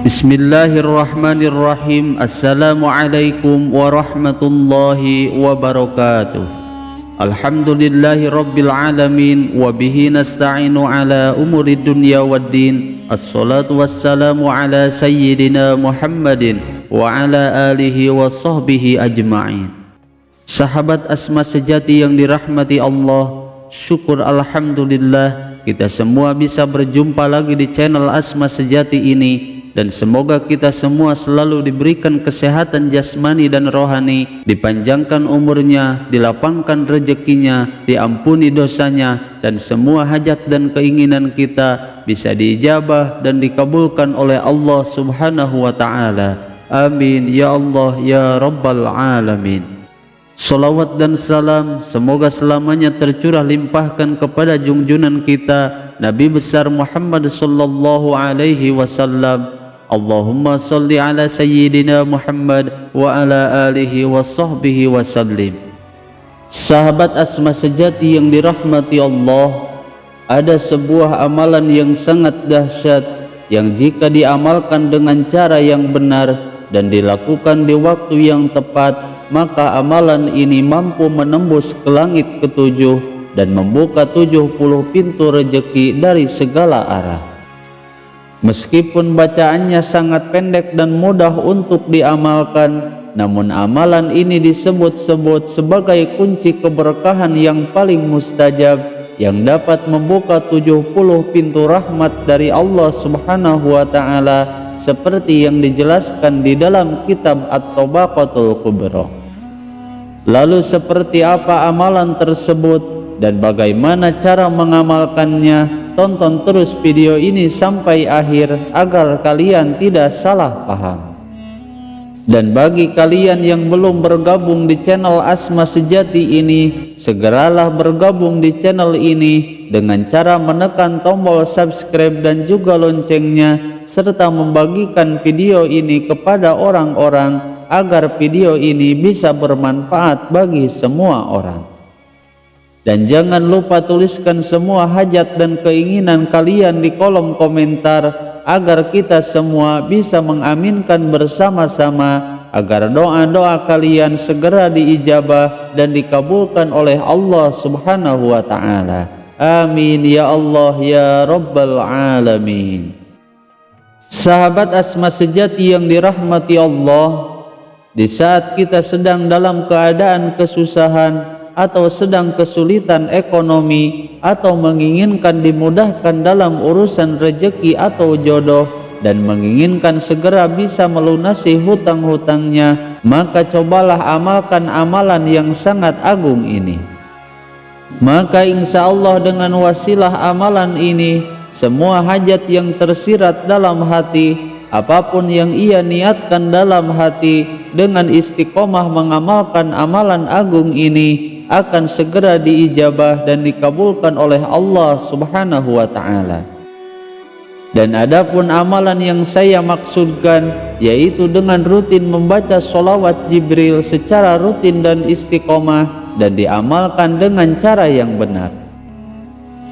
Bismillahirrahmanirrahim. Assalamualaikum warahmatullahi wabarakatuh. Alhamdulillahi rabbil alamin. Wabihi nasta'inu ala umuri dunya waddin. Assalatu wassalamu ala sayyidina Muhammadin wa ala alihi wa sahbihi ajma'in. Sahabat Asma sejati yang dirahmati Allah, syukur alhamdulillah kita semua bisa berjumpa lagi di channel Asma Sejati ini. Dan semoga kita semua selalu diberikan kesehatan jasmani dan rohani, dipanjangkan umurnya, dilapangkan rezekinya, diampuni dosanya, dan semua hajat dan keinginan kita bisa diijabah dan dikabulkan oleh Allah Subhanahu wa Ta'ala. Amin ya Allah ya Rabbal Alamin. Salawat dan salam semoga selamanya tercurah limpahkan kepada junjunan kita Nabi besar Muhammad sallallahu alaihi wasallam. Allahumma salli ala sayyidina Muhammad wa ala alihi wa sahbihi wa sallim. Sahabat Asma sejati yang dirahmati Allah, ada sebuah amalan yang sangat dahsyat yang jika diamalkan dengan cara yang benar dan dilakukan di waktu yang tepat, maka amalan ini mampu menembus ke langit ketujuh dan membuka 70 pintu rezeki dari segala arah. Meskipun bacaannya sangat pendek dan mudah untuk diamalkan, namun amalan ini disebut-sebut sebagai kunci keberkahan yang paling mustajab yang dapat membuka 70 pintu rahmat dari Allah Subhanahu wa Ta'ala seperti yang dijelaskan di dalam kitab At-Tabaqatul Kubra. Lalu seperti apa amalan tersebut dan bagaimana cara mengamalkannya? Tonton terus video ini sampai akhir agar kalian tidak salah paham. Dan bagi kalian yang belum bergabung di channel Asma Sejati ini, segeralah bergabung di channel ini dengan cara menekan tombol subscribe dan juga loncengnya, serta membagikan video ini kepada orang-orang agar video ini bisa bermanfaat bagi semua orang. Dan jangan lupa tuliskan semua hajat dan keinginan kalian di kolom komentar agar kita semua bisa mengaminkan bersama-sama agar doa-doa kalian segera diijabah dan dikabulkan oleh Allah Subhanahu wa Ta'ala. Amin ya Allah ya Rabbal Alamin. Sahabat Asma sejati yang dirahmati Allah, di saat kita sedang dalam keadaan kesusahan atau sedang kesulitan ekonomi atau menginginkan dimudahkan dalam urusan rezeki atau jodoh dan menginginkan segera bisa melunasi hutang-hutangnya, maka cobalah amalkan amalan yang sangat agung ini. Maka insya Allah dengan wasilah amalan ini, semua hajat yang tersirat dalam hati, apapun yang ia niatkan dalam hati, dengan istiqomah mengamalkan amalan agung ini akan segera diijabah dan dikabulkan oleh Allah Subhanahu wa Ta'ala. Dan adapun amalan yang saya maksudkan, yaitu dengan rutin membaca sholawat Jibril secara rutin dan istiqomah dan diamalkan dengan cara yang benar.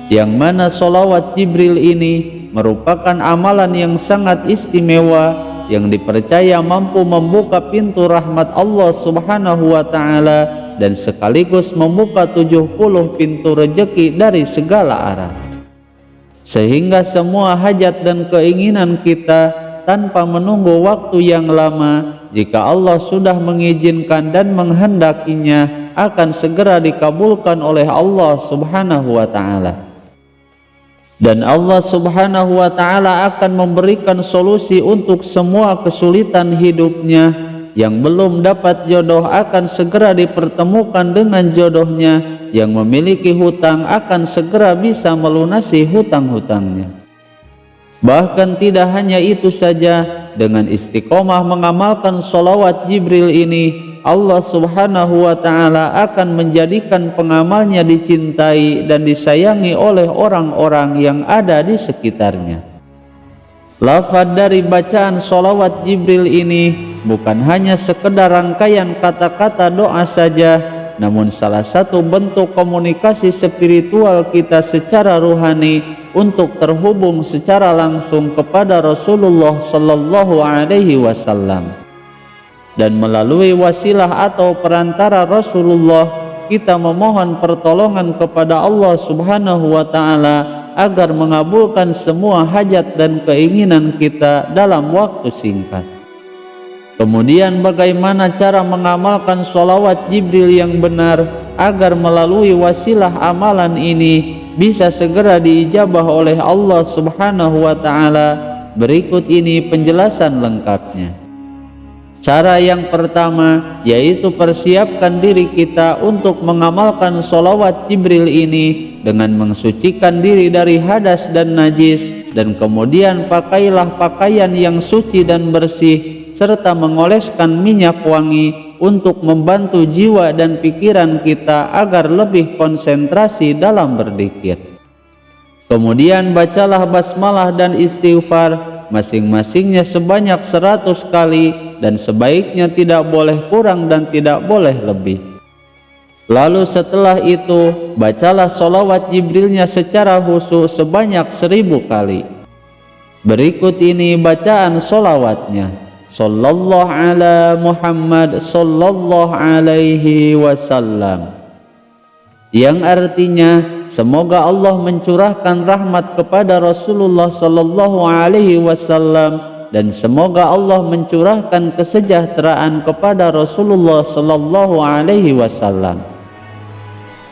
Yang mana sholawat Jibril ini merupakan amalan yang sangat istimewa yang dipercaya mampu membuka pintu rahmat Allah Subhanahu wa Ta'ala dan sekaligus membuka 70 pintu rezeki dari segala arah, sehingga semua hajat dan keinginan kita tanpa menunggu waktu yang lama, jika Allah sudah mengizinkan dan menghendakinya, akan segera dikabulkan oleh Allah Subhanahu wa Ta'ala. Dan Allah Subhanahu wa Ta'ala akan memberikan solusi untuk semua kesulitan hidupnya. Yang belum dapat jodoh akan segera dipertemukan dengan jodohnya, yang memiliki hutang akan segera bisa melunasi hutang-hutangnya. Bahkan tidak hanya itu saja, dengan istiqomah mengamalkan sholawat Jibril ini, Allah Subhanahu wa Ta'ala akan menjadikan pengamalnya dicintai dan disayangi oleh orang-orang yang ada di sekitarnya. Lafaz dari bacaan sholawat Jibril ini bukan hanya sekedar rangkaian kata-kata doa saja, namun salah satu bentuk komunikasi spiritual kita secara ruhani untuk terhubung secara langsung kepada Rasulullah Sallallahu Alaihi Wasallam. Dan melalui wasilah atau perantara Rasulullah, kita memohon pertolongan kepada Allah Subhanahu wa Ta'ala agar mengabulkan semua hajat dan keinginan kita dalam waktu singkat. Kemudian bagaimana cara mengamalkan sholawat Jibril yang benar agar melalui wasilah amalan ini bisa segera diijabah oleh Allah Subhanahu wa Ta'ala? Berikut ini penjelasan lengkapnya. Cara yang pertama yaitu persiapkan diri kita untuk mengamalkan sholawat Jibril ini dengan mensucikan diri dari hadas dan najis, dan kemudian pakailah pakaian yang suci dan bersih serta mengoleskan minyak wangi untuk membantu jiwa dan pikiran kita agar lebih konsentrasi dalam berzikir. Kemudian bacalah basmalah dan istighfar masing-masingnya sebanyak 100 kali, dan sebaiknya tidak boleh kurang dan tidak boleh lebih. Lalu setelah itu bacalah sholawat Jibrilnya secara khusyuk sebanyak 1000 kali. Berikut ini bacaan sholawatnya. Sallallahu ala Muhammad sallallahu alaihi wasallam, yang artinya semoga Allah mencurahkan rahmat kepada Rasulullah sallallahu alaihi wasallam, dan semoga Allah mencurahkan kesejahteraan kepada Rasulullah sallallahu alaihi wasallam.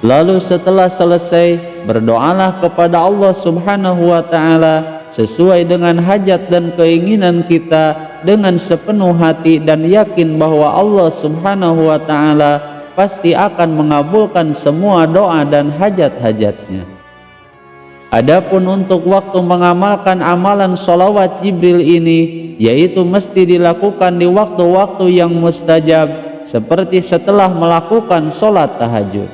Lalu setelah selesai, berdoalah kepada Allah Subhanahu wa Ta'ala sesuai dengan hajat dan keinginan kita dengan sepenuh hati, dan yakin bahwa Allah Subhanahu wa Ta'ala pasti akan mengabulkan semua doa dan hajat-hajatnya. Adapun untuk waktu mengamalkan amalan sholawat Jibril ini, yaitu mesti dilakukan di waktu-waktu yang mustajab, seperti setelah melakukan sholat tahajud.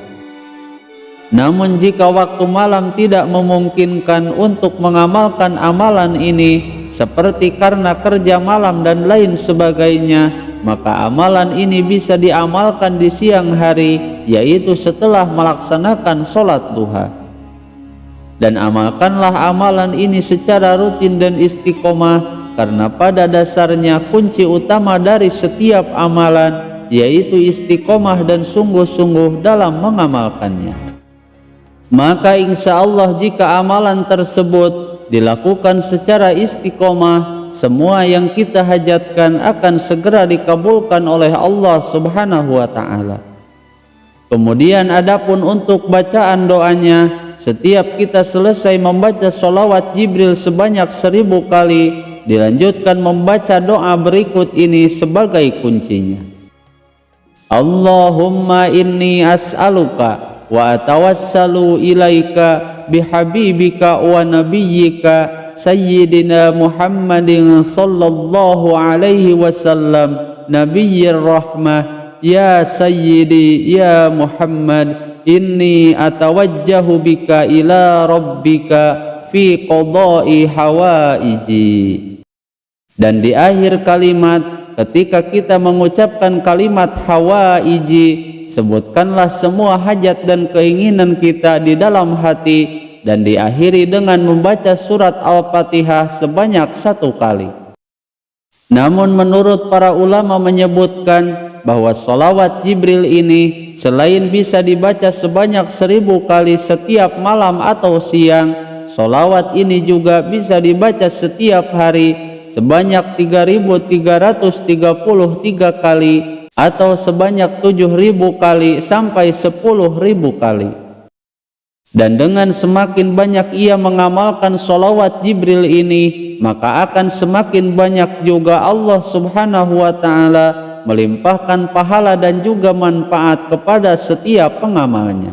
Namun jika waktu malam tidak memungkinkan untuk mengamalkan amalan ini, seperti karena kerja malam dan lain sebagainya, maka amalan ini bisa diamalkan di siang hari, yaitu setelah melaksanakan sholat duha. Dan amalkanlah amalan ini secara rutin dan istiqomah, karena pada dasarnya kunci utama dari setiap amalan yaitu istiqomah dan sungguh-sungguh dalam mengamalkannya. Maka insya Allah jika amalan tersebut dilakukan secara istiqomah, semua yang kita hajatkan akan segera dikabulkan oleh Allah Subhanahu wa Ta'ala. Kemudian adapun untuk bacaan doanya, setiap kita selesai membaca sholawat Jibril sebanyak 1000 kali, dilanjutkan membaca doa berikut ini sebagai kuncinya. Allahumma inni as'aluka wa atawassalu ilaika bihabibika wa nabiyyika sayyidina Muhammadin sallallahu alaihi wasallam nabiyyir rahmah, ya sayyidi ya Muhammad, inni atawajjahu bika ila rabbika fi qada'i hawaiji. Dan di akhir kalimat, ketika kita mengucapkan kalimat hawaiji, sebutkanlah semua hajat dan keinginan kita di dalam hati, dan diakhiri dengan membaca surat Al-Fatihah sebanyak 1 kali. Namun menurut para ulama menyebutkan bahwa sholawat Jibril ini selain bisa dibaca sebanyak 1000 kali setiap malam atau siang, sholawat ini juga bisa dibaca setiap hari sebanyak 3333 kali, atau sebanyak 7000 kali sampai 10.000 kali. Dan dengan semakin banyak ia mengamalkan sholawat Jibril ini, maka akan semakin banyak juga Allah Subhanahu wa Ta'ala melimpahkan pahala dan juga manfaat kepada setiap pengamalnya.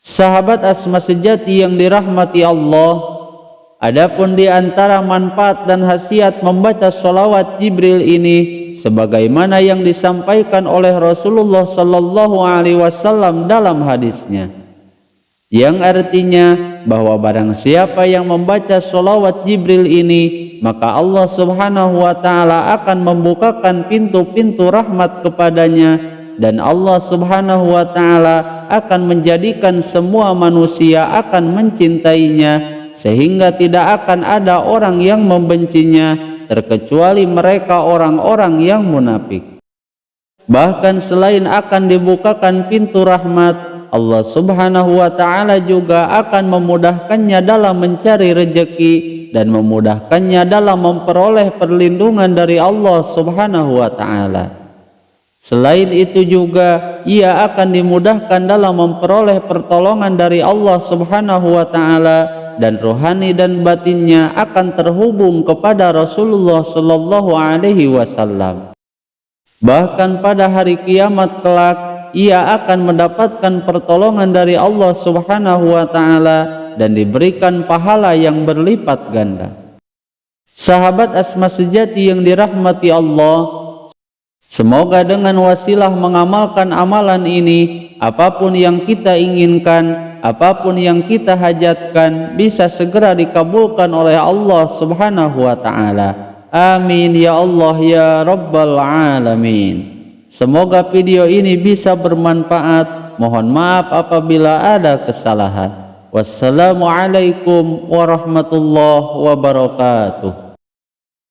Sahabat asma sejati yang dirahmati Allah, adapun di antara manfaat dan khasiat membaca sholawat Jibril ini, sebagaimana yang disampaikan oleh Rasulullah sallallahu alaihi wasallam dalam hadisnya, yang artinya bahwa barang siapa yang membaca sholawat Jibril ini, maka Allah Subhanahu wa Ta'ala akan membukakan pintu-pintu rahmat kepadanya, dan Allah Subhanahu wa Ta'ala akan menjadikan semua manusia akan mencintainya, sehingga tidak akan ada orang yang membencinya terkecuali mereka orang-orang yang munafik. Bahkan selain akan dibukakan pintu rahmat, Allah Subhanahu wa Ta'ala juga akan memudahkannya dalam mencari rezeki dan memudahkannya dalam memperoleh perlindungan dari Allah Subhanahu wa Ta'ala. Selain itu juga ia akan dimudahkan dalam memperoleh pertolongan dari Allah Subhanahu wa Ta'ala, dan rohani dan batinnya akan terhubung kepada Rasulullah Shallallahu Alaihi Wasallam. Bahkan pada hari kiamat kelak, ia akan mendapatkan pertolongan dari Allah Subhanahu wa Ta'ala dan diberikan pahala yang berlipat ganda. Sahabat Asma sejati yang dirahmati Allah, semoga dengan wasilah mengamalkan amalan ini, apapun yang kita inginkan, apapun yang kita hajatkan bisa segera dikabulkan oleh Allah Subhanahu wa Ta'ala. Amin ya Allah ya Rabbal Alamin. Semoga video ini bisa bermanfaat. Mohon maaf apabila ada kesalahan. Wassalamualaikum warahmatullahi wabarakatuh.